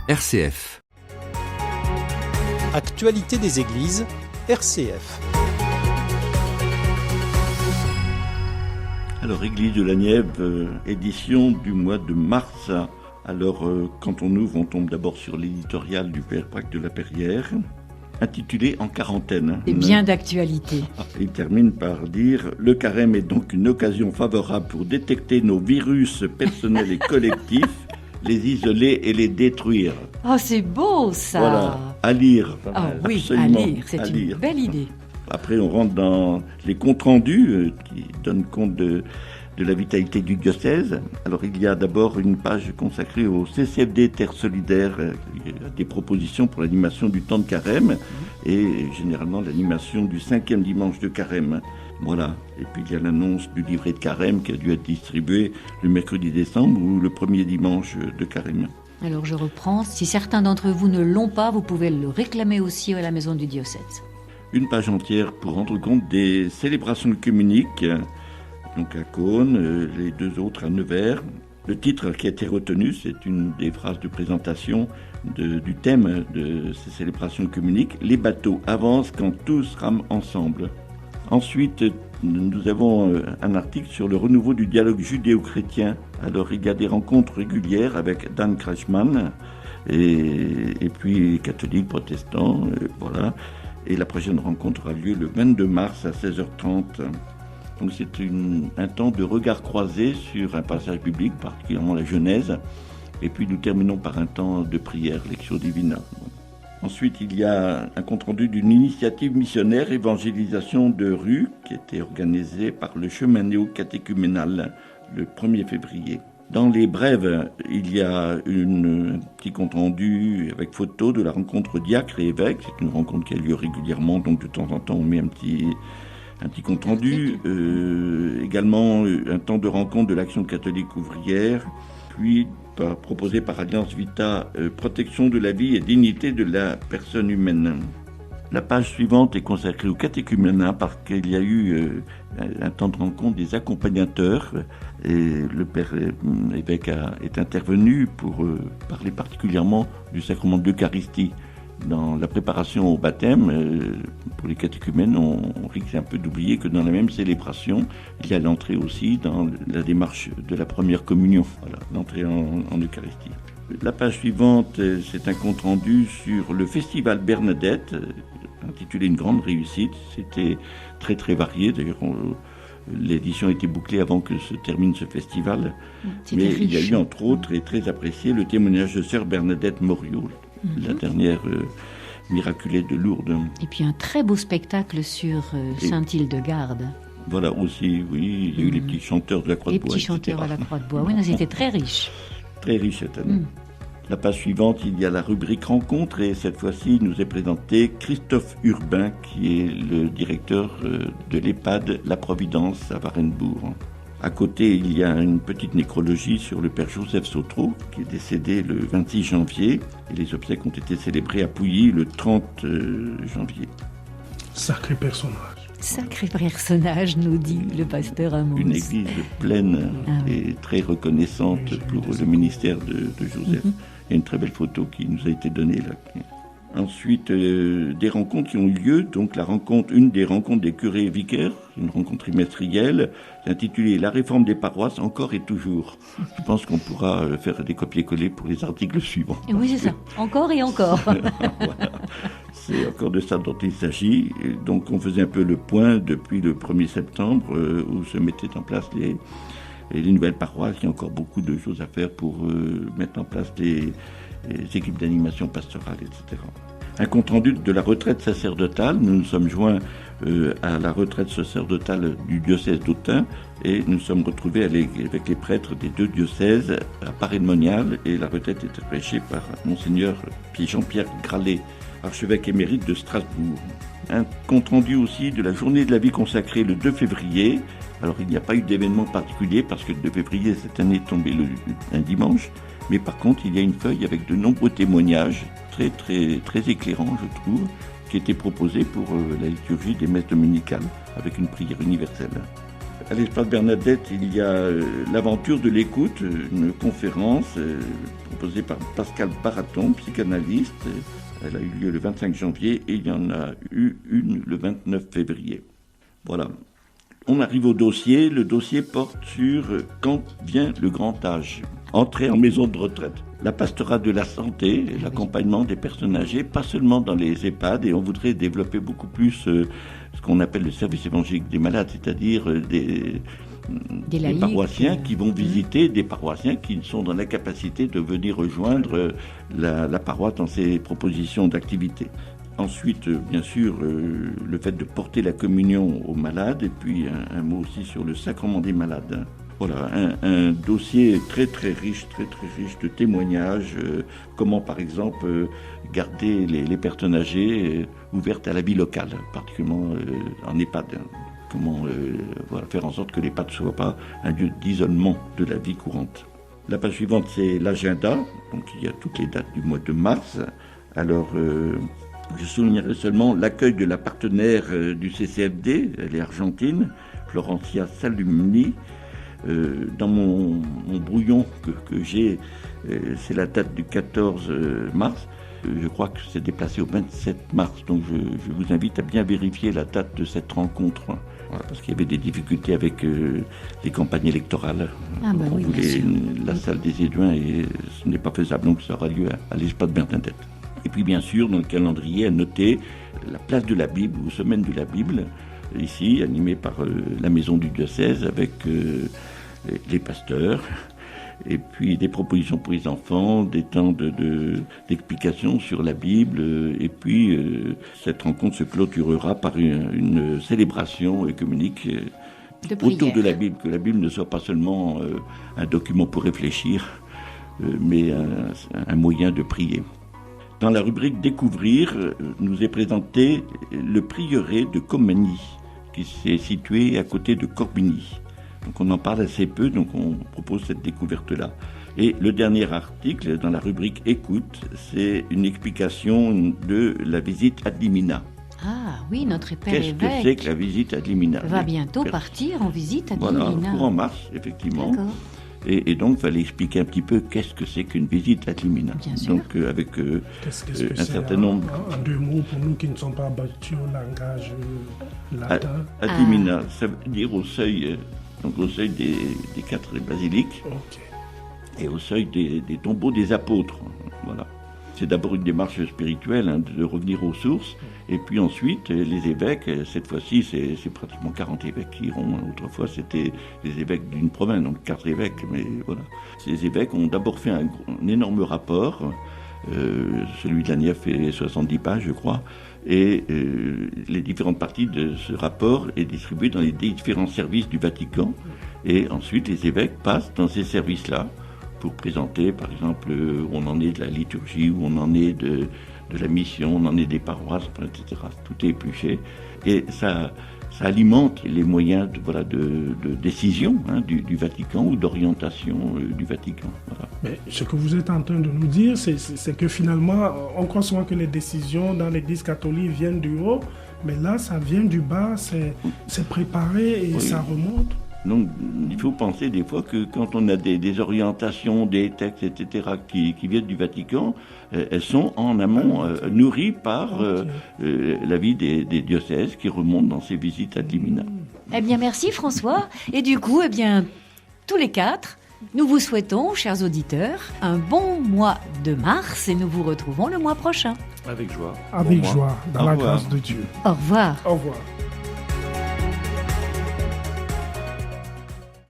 RCF. Actualité des églises, RCF. Alors, Église de la Nièvre, édition du mois de mars. Alors, quand on ouvre, on tombe d'abord sur l'éditorial du Père Braque de la Perrière, intitulé « En quarantaine ». C'est bien d'actualité. Il termine par dire « Le carême est donc une occasion favorable pour détecter nos virus personnels et collectifs, les isoler et les détruire. » Oh, c'est beau ça. Voilà, à lire. Ah oui, Absolument, à lire, c'est une belle idée. Après, on rentre dans les comptes rendus qui donnent compte de la vitalité du diocèse. Alors, il y a d'abord une page consacrée au CCFD Terre Solidaire, des propositions pour l'animation du temps de carême et généralement l'animation du 5e dimanche de carême. Voilà. Et puis, il y a l'annonce du livret de carême qui a dû être distribué le mercredi décembre ou le premier dimanche de carême. Alors, je reprends. Si certains d'entre vous ne l'ont pas, vous pouvez le réclamer aussi à la maison du diocèse. Une page entière pour rendre compte des célébrations œcuméniques, donc à Cône, les deux autres à Nevers. Le titre qui a été retenu, c'est une des phrases de présentation du thème de ces célébrations œcuméniques. Les bateaux avancent quand tous rament ensemble. Ensuite, nous avons un article sur le renouveau du dialogue judéo-chrétien. Alors, il y a des rencontres régulières avec Dan Krachman et puis catholiques, protestants, voilà. Et la prochaine rencontre aura lieu le 22 mars à 16h30. Donc c'est un temps de regard croisé sur un passage biblique, particulièrement la Genèse. Et puis nous terminons par un temps de prière, Lectio Divina. Ensuite, il y a un compte-rendu d'une initiative missionnaire, évangélisation de rue, qui était organisée par le chemin néo-catéchuménal le 1er février. Dans les brèves, il y a un petit compte-rendu avec photo de la rencontre diacre et évêque. C'est une rencontre qui a lieu régulièrement, donc de temps en temps on met un petit compte-rendu. Également un temps de rencontre de l'Action catholique ouvrière, puis proposé par Alliance Vita, protection de la vie et dignité de la personne humaine. La page suivante est consacrée au catéchuménat parce qu'il y a eu un temps de rencontre des accompagnateurs et le père évêque est intervenu pour parler particulièrement du sacrement de l'Eucharistie. Dans la préparation au baptême, pour les catéchumènes, on risque un peu d'oublier que dans la même célébration, il y a l'entrée aussi dans la démarche de la première communion, voilà, l'entrée en Eucharistie. La page suivante, c'est un compte-rendu sur le festival Bernadette, intitulé Une grande réussite. C'était très très varié, d'ailleurs l'édition a été bouclée avant que se termine ce festival. Mais il y a eu entre autres, et très apprécié, le témoignage de sœur Bernadette Moriot, la dernière miraculée de Lourdes. Et puis un très beau spectacle sur Sainte-Hildegarde. Voilà aussi, oui, il y a eu les petits chanteurs de la Croix-de-Bois. Les petits chanteurs à la Croix-de-Bois, oui, c'était très riche. Très riche cette année. La page suivante, il y a la rubrique rencontre et cette fois-ci, il nous est présenté Christophe Urbain, qui est le directeur de l'EHPAD La Providence à Varennes-Bourg. À côté, il y a une petite nécrologie sur le père Joseph Sautreau, qui est décédé le 26 janvier, et les obsèques ont été célébrées à Pouilly le 30 janvier. Sacré personnage. Sacré personnage, nous dit le pasteur Amos. Une église pleine et très reconnaissante pour le ministère de Joseph. Il y a une très belle photo qui nous a été donnée là. Ensuite, des rencontres qui ont eu lieu. Donc une des rencontres des curés et vicaires, une rencontre trimestrielle, intitulée « La réforme des paroisses, encore et toujours ». Je pense qu'on pourra faire des copier-coller pour les articles suivants. Oui, c'est ça. Encore et encore. Voilà. C'est encore de ça dont il s'agit. Donc on faisait un peu le point depuis le 1er septembre où se mettaient en place les nouvelles paroisses. Il y a encore beaucoup de choses à faire pour mettre en place les équipes d'animation pastorale, etc. Un compte-rendu de la retraite sacerdotale. Nous nous sommes joints à la retraite sacerdotale du diocèse d'Autun et nous sommes retrouvés avec les prêtres des deux diocèses à Paray-le-Monial et la retraite était prêchée par Monseigneur Jean-Pierre Gralet, archevêque émérite de Strasbourg. Un compte-rendu aussi de la journée de la vie consacrée le 2 février. Alors il n'y a pas eu d'événement particulier parce que le 2 février cette année est tombé un dimanche. Mais par contre, il y a une feuille avec de nombreux témoignages, très, très, très éclairants, je trouve, qui étaient proposés pour la liturgie des messes dominicales, avec une prière universelle. À l'Espace Bernadette, il y a l'aventure de l'écoute, une conférence proposée par Pascal Baraton, psychanalyste. Elle a eu lieu le 25 janvier et il y en a eu une le 29 février. Voilà. On arrive au dossier. Le dossier porte sur quand vient le grand âge. Entrer en maison de retraite. La pastorat de la santé, l'accompagnement des personnes âgées, pas seulement dans les EHPAD, et on voudrait développer beaucoup plus ce qu'on appelle le service évangélique des malades, c'est-à-dire des paroissiens qui vont visiter, des paroissiens qui sont dans la capacité de venir rejoindre la paroisse dans ses propositions d'activité. Ensuite, bien sûr, le fait de porter la communion aux malades, et puis un mot aussi sur le sacrement des malades. Voilà, un dossier très très riche de témoignages, comment par exemple garder les personnes âgées ouvertes à la vie locale, particulièrement en EHPAD. Comment faire en sorte que l'EHPAD ne soit pas un lieu d'isolement de la vie courante. La page suivante, c'est l'agenda, donc il y a toutes les dates du mois de mars. Alors, je soulignerai seulement l'accueil de la partenaire du CCFD, elle est argentine, Florencia Salumni. Dans mon brouillon que j'ai, c'est la date du 14 mars. Je crois que c'est déplacé au 27 mars, donc je vous invite à bien vérifier la date de cette rencontre. Voilà, parce qu'il y avait des difficultés avec les campagnes électorales. On voulait la salle des Éduins et ce n'est pas faisable, donc ça aura lieu à l'Espace Bernadette. Et puis bien sûr, dans le calendrier, à noter la place de la Bible ou Semaine de la Bible, ici, animée par la maison du diocèse avec les pasteurs, et puis des propositions pour les enfants, des temps d'explication sur la Bible, et puis cette rencontre se clôturera par une célébration œcuménique autour de la Bible, que la Bible ne soit pas seulement un document pour réfléchir, mais un moyen de prier. Dans la rubrique Découvrir, nous est présenté le prieuré de Comagny, qui s'est situé à côté de Corbigny. Donc on en parle assez peu, donc on propose cette découverte-là. Et le dernier article, dans la rubrique Écoute, c'est une explication de la visite ad limina. Ah oui, notre père évêque. Qu'est-ce que c'est que la visite ad limina? Va bientôt partir en visite ad limina. Voilà, courant mars, effectivement. D'accord. Et donc, il fallait expliquer un petit peu qu'est-ce que c'est qu'une visite ad limina. Bien sûr. Donc, avec Qu'est-ce que un certain nombre... En deux mots, pour nous qui ne sommes pas habitués au langage latin. Ad limina, ça veut dire au seuil, donc au seuil des 4 basiliques, et au seuil des tombeaux des apôtres. Voilà. C'est d'abord une démarche spirituelle, de revenir aux sources, et puis ensuite, les évêques, cette fois-ci, c'est pratiquement 40 évêques qui iront. Autrefois, c'était les évêques d'une province, donc 4 évêques, mais voilà. Ces évêques ont d'abord fait un énorme rapport, celui de la Nièvre fait 70 pages, je crois, et les différentes parties de ce rapport est distribué dans les différents services du Vatican, et ensuite, les évêques passent dans ces services-là, pour présenter, par exemple, où on en est de la liturgie, où on en est de la mission, on en est des paroisses, etc. Tout est épluché. Et ça alimente les moyens de décision du Vatican ou d'orientation du Vatican. Voilà. Mais ce que vous êtes en train de nous dire, c'est que finalement, on croit souvent que les décisions dans l'Église catholique viennent du haut, mais là, ça vient du bas, c'est préparé et ça remonte. Donc, il faut penser des fois que quand on a des orientations, des textes, etc., qui viennent du Vatican, elles sont en amont nourries par la vie des diocèses qui remontent dans ces visites ad limina. Eh bien, merci François. Et du coup, tous les 4, nous vous souhaitons, chers auditeurs, un bon mois de mars et nous vous retrouvons le mois prochain. Avec joie. Avec joie, dans la grâce de Dieu. Au revoir. Au revoir.